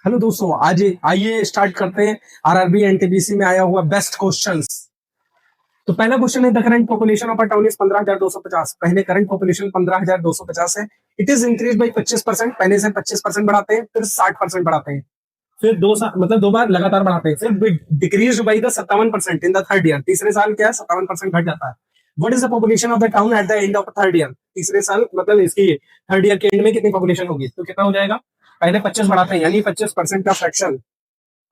Hello दोस्तों, आज आइए स्टार्ट करते हैं आरआरबी एनटीपीसी में आया हुआ बेस्ट क्वेश्चंस। तो पहला क्वेश्चन है, the current population of a town is 15,250। पहले करंट पॉपुलेशन 15,250 है। It is increase by 25%। पहले से 25% बढ़ाते हैं, फिर 60% बढ़ाते हैं, फिर मतलब दो बार लगातार बढ़ाते हैं, फिर decrease by the 57% in the third year. तीसरे साल क्या है, 57% घट जाता है। What is the population of the town at the end of third year? तीसरे साल मतलब इसकी थर्ड ईयर के एंड में कितनी पॉपुलेशन होगी? तो कितना हो जाएगा? पहले 25 बढ़ाते हैं, यानी 25% का फ्रैक्शन।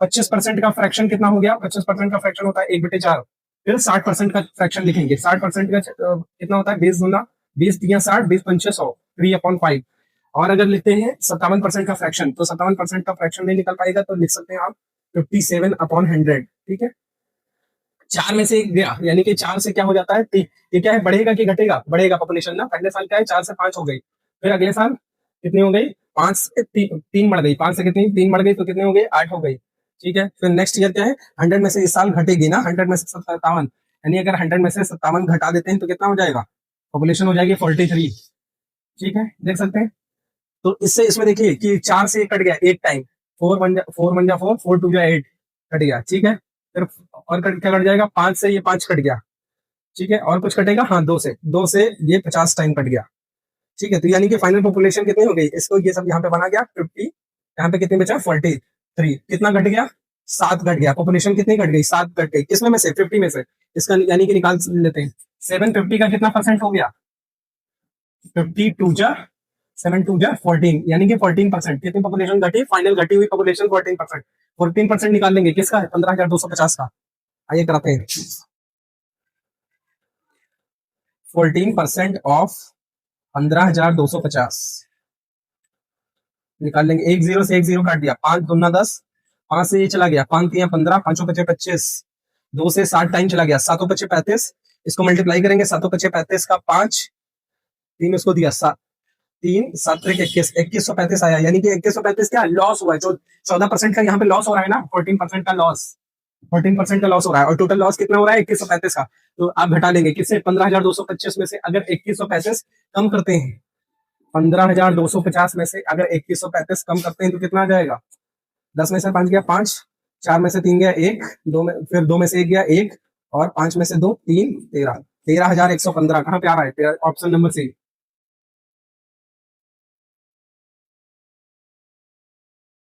25% का फ्रैक्शन कितना हो गया? 25% का फ्रैक्शन होता है 1/4। फिर 60% का फ्रैक्शन लिखेंगे। 60% का कितना होता है? 20 गुना 20 दिया 60, 20 पंचे 100, 3/5। और अगर लिखते हैं 57% का फ्रैक्शन, तो 57% का फ्रैक्शन नहीं निकल पाएगा, तो लिख सकते हैं आप 57/100। ठीक है, चार में से एक गया, यानी कि चार से क्या हो जाता है? ये क्या है, बढ़ेगा कि घटेगा? बढ़ेगा पॉपुलेशन ना। पहले साल क्या है, 4 से 5 हो गई, फिर अगले साल कितनी हो गई? 5 से 3 बढ़ गई, 5 से कितनी 3 बढ़ गई, तो कितनी हो गई? 8 हो गई। ठीक है, फिर नेक्स्ट ईयर क्या है, 100 में से इस साल घटेगी ना, 100 में से 57, यानी अगर 100 में से 57 घटा देते हैं तो कितना हो जाएगा? पॉपुलेशन हो जाएगी 43। ठीक है, देख सकते हैं। तो इससे इसमें देखिए कि 4 से कट गया एक टाइम, 4 1 जा 4, 4 2 जा 8, कट गया। ठीक है, फिर और क्या कट जाएगा? 5 से ये 5 कट गया। ठीक है, और कुछ कटेगा? हाँ, 2 से ये 50 टाइम कट गया। ठीक है, तो यानी कि फाइनल पॉपुलेशन कितनी हो गई? इसको ये सब यहाँ पे बना गया 50, यहाँ पे कितनी बचा? 43। कितना घट गया? 7 घट गया। पॉपुलेशन कितनी घट गई? 7 घट गई। किसमें में से? 50 में से। इसका यानी कि निकाल लेते हैं। 750 का कितना परसेंट हो गया? 52 जा 7 2 जा 14, यानी कि 14%। कितनी पॉपुलेशन घटी? फाइनल घटी हुई पॉपुलेशन 14%। 14% निकाल लेंगे किसका? 15,250 का। आइए कराते हैं। 14% ऑफ 15,250 निकाल लेंगे। एक जीरो से एक जीरो काट दिया, 5 दूना 10, 5 से ये चला गया, 5 3 15, 5 5 25, 2 से 60 टाइम चला गया, 7 5 35। इसको मल्टीप्लाई करेंगे, 7 5 35 का 5, 3 उसको दिया 7, 3 7 21, 2135 आया। यानी कि 2135 क्या लॉस हुआ है? जो 14% का यहाँ पे लॉस हो रहा है ना, 14% का लॉस, 14% का लॉस हो रहा है। और टोटल लॉस कितना हो रहा है? 2135 का। तो आप घटा लेंगे किससे? 15,225 में से अगर 2135 कम करते हैं, 15,250 में से अगर 2135 कम करते हैं तो कितना आ जाएगा? 10 में से 5 गया 5, 4 में से 3 गया 1, 2 में फिर 2 में से 1 गया 1, और 5 में से 2 3, 13, 13,115 कहाँ पे आ रहा है? Option number C.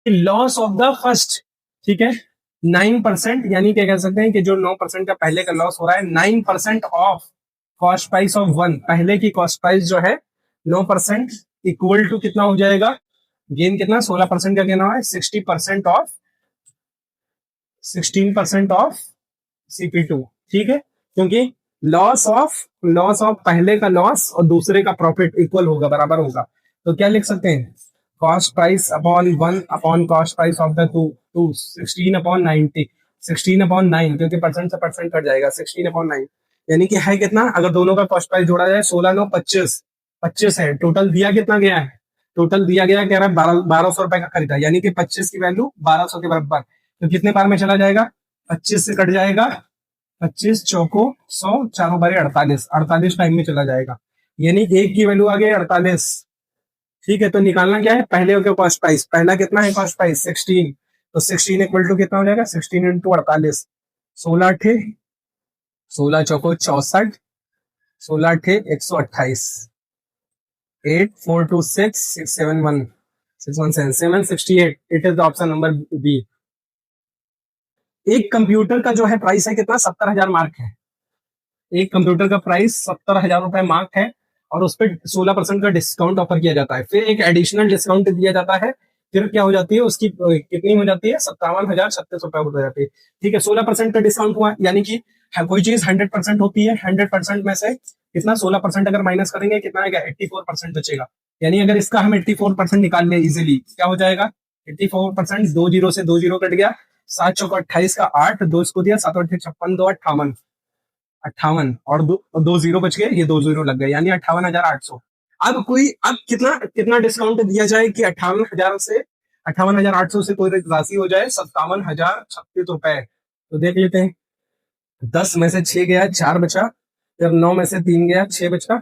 Loss of the first. ठीक है, 9%, यानी क्या कह सकते हैं कि जो 9% का पहले का लॉस हो रहा है, 9% ऑफ कॉस्ट प्राइस ऑफ 1। पहले की कॉस्ट प्राइस जो है 9% इक्वल टू कितना हो जाएगा? गेन कितना? 16% का गेन हुआ है। 60% ऑफ 16% ऑफ CP2। ठीक है, क्योंकि लॉस ऑफ पहले का लॉस और दूसरे का प्रॉफिट इक्वल होगा, बराबर होगा। तो क्या लिख सकते हैं? Cost price upon 1 upon cost price of the two 16/90, 16/9, क्योंकि परसेंट से परसेंट कट जाएगा। 16/9 यानी कि है कितना? अगर दोनों का कॉस्ट प्राइस जोड़ा जाए, 16 9 25, 25 है। टोटल दिया कितना गया है? टोटल दिया गया कह रहा है 1200 रुपए का खरीदा, यानी कि 25 की वैल्यू 1200 के बराबर। तो कितने बार में चला जाएगा? 25 से कट जाएगा, 25 चौको 100, चारों बारे 48, 48 टाइम में चला जाएगा, यानी एक की वैल्यू आ गई 48। ठीक है, तो निकालना क्या है? पहले हो गया कॉस्ट प्राइस। पहला कितना है कॉस्ट प्राइस? 16। तो 16 इक्वल टू कितना हो जाएगा? 16 इंटू 48, 16 अठे 16 चौको 64, 16 अठे 128, 8 4 2 6 6 7 1 6 1 7 768। It is the option number B. एक कंप्यूटर का जो है प्राइस है कितना? 70,000 मार्क है। एक कंप्यूटर का प्राइस 70,000 रुपए मार्क है, और उस पर 16% का डिस्काउंट ऑफर किया जाता है। फिर एक एडिशनल डिस्काउंट दिया जाता है, फिर क्या हो जाती है उसकी? कितनी हो जाती है? 57,036 रुपए हो जाती है। ठीक है, 16% का डिस्काउंट हुआ, यानी कि कोई चीज 100% होती है, 100% में से कितना? 16% अगर माइनस करेंगे कितना आएगा? 84% बचेगा। यानी अगर इसका हम 84% निकाल लें इजिली, क्या हो जाएगा? 84%, 2 जीरो से 2 जीरो कट गया, 7 चौको 28 का 8, 2 इसको दिया, 7 8 56, 2 58, 58, और दो जीरो बच गए, ये 2 जीरो लग गए, यानी 58,800। अब कितना कितना डिस्काउंट दिया जाए कि 58,000 से 58,800 से कोई राशि हो जाए 57,036 रुपए? तो देख लेते हैं। 10 में से 6 गया, 4 बचा, फिर 9 में से 3 गया, 6 बचा,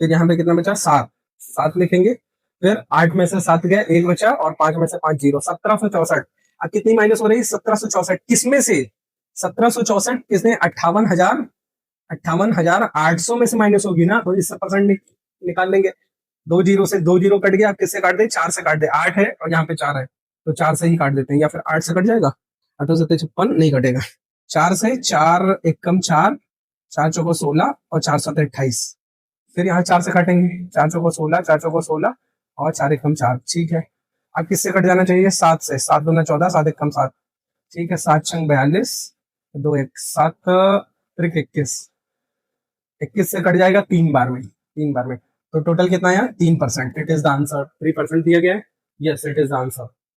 फिर यहाँ पे कितना बचा? 7, 7 लिखेंगे। फिर 8 में से 7 गए, 1 बचा, और 5 में से 5 जीरो, 1764। अब कितनी माइनस हो रही है? 1764 किसमें से? 1764 किसने? 58,800 में से माइनस होगी ना, तो इससे परसेंट निकाल लेंगे। 2 जीरो से 2 जीरो कट गया, अब किससे काट दे? 4 से काट दे। 8 है और यहाँ पे 4 है, तो 4 से ही काट देते हैं, या फिर 8 से कट जाएगा। 8 सत्ते 56 नहीं कटेगा। 4 से 4 एक कम 4, 4 चौको 16 और 4 7 28। फिर यहाँ 4 से काटेंगे, 4 चौको 16, 4 चौको 16 और 4 एक कम 4। ठीक है, अब किससे कट जाना चाहिए? 7 से। 7 दूना 14, 7 एक कम 7। ठीक है, 7 छंग 42, 2 1 7 त्रिक 21। 21 से कट जाएगा 3 बार में, 3 बार में। तो टोटल कितना आया? 3%। It is the answer. 3% दिया गया है। Yes, it is the answer.